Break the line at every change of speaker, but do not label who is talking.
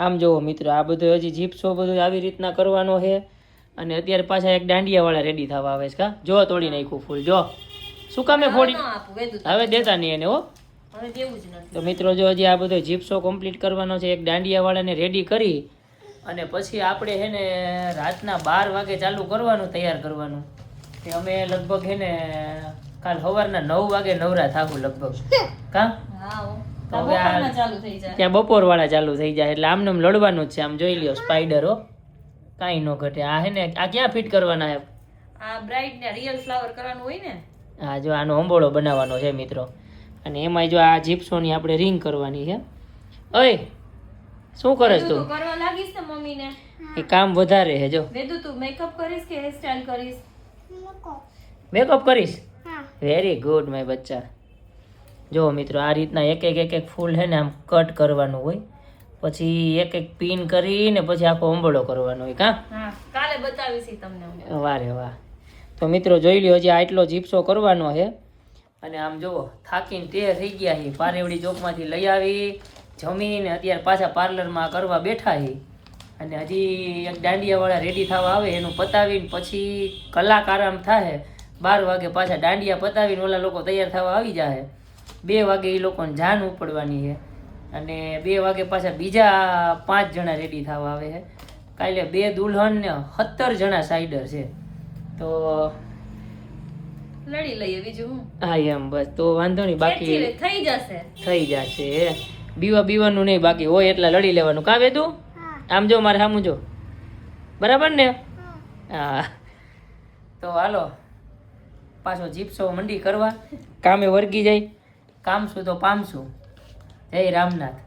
આમ જુઓ મિત્રો, આ બધું હજી જીપ્સો બધું આવી રીતના કરવાનો છે. અને અત્યારે પાછા એક દાંડિયાવાળા રેડી થવા આવે છે. કા જો તોડી નાખ્યું ફૂલ, જો શું કામે ફોડી, હવે દેતા નહીં એને હો. તો મિત્રો જો હજી આ બધો જીપ્સો કમ્પ્લીટ કરવાનો છે. એક દાંડિયાવાળાને રેડી કરી અને પછી આપણે હે ને રાતના 12 વાગે ચાલુ કરવાનું, તૈયાર કરવાનું. તે અમે લગભગ હે ને કાલ સવારના 9 વાગે નવરા થાવું લગભગ. કા ત્યાં બપોર વાળા ચાલુ થઈ જાય એટલે આમને લડવાનું જ છે. આમ જોઈ લ્યો સ્પાઈડરો કાંઈ ન ઘટે. આ હે ને આ ક્યાં ફિટ કરવાના છે?
આ બ્રાઇડ ને રિયલ ફ્લાવર કરવાનું હોય ને.
હા જો આનો અંબોળો બનાવવાનો છે મિત્રો. અને એમાંય જો આ જીપ્સોની આપણે રિંગ કરવાની છે. ઓય શું કરસ તું?
કરવા લાગીશ ને મમ્મીને.
એ કામ વધારે છે જો.
વેદુ તું મેકઅપ કરીશ કે હેર સ્ટાઈલ કરીશ?
મેકઅપ કરીશ. વેરી ગુડ માય બચ્ચા. જો મિત્રો આ રીતના એક એક ફૂલ છે ને આમ કટ કરવાનું હોય, પછી એક એક પિન કરીને પછી આખો અંબોળો કરવાનો હોય. કા
કાલે બતાવીશ તમને.
વાહ રે વાહ. તો મિત્રો જોઈ લ્યો, હજી આટલો જીપ્સો કરવાનો છે. અને આમ જુઓ થાકીને તે થઈ ગયા છે. પારેવડી ચોકમાંથી લઈ આવી જમીને અત્યારે પાછા પાર્લરમાં કરવા બેઠા છે. અને હજી એક દાંડિયાવાળા રેડી થવા આવે, એનું પતાવીને પછી કલાક આરામ થાય. 12 વાગે પાછા દાંડિયા પતાવીને ઓલા લોકો તૈયાર થવા આવી જાય. 2 વાગે એ લોકોને જાન ઉપડવાની છે. અને 2 વાગે પાછા બીજા 5 જણા રેડી થવા આવે છે. કાલે 2 દુલ્હન ને 17 જણા સાઈડર છે. તો
લડી લઈએ બીજું હું.
હા એમ બસ તો વાંધો નહીં, બાકી થઈ જશે. બીવાનું નહીં, બાકી હોય એટલા લડી લેવાનું. કા વેદુ? આમ જો મારે સામું જો, બરાબર ને? હા તો હાલો પાછો જીપ્સો મંડી કરવા. કામે વર્ગી જાય, કામ શું તો પામશું. જય રામનાથ.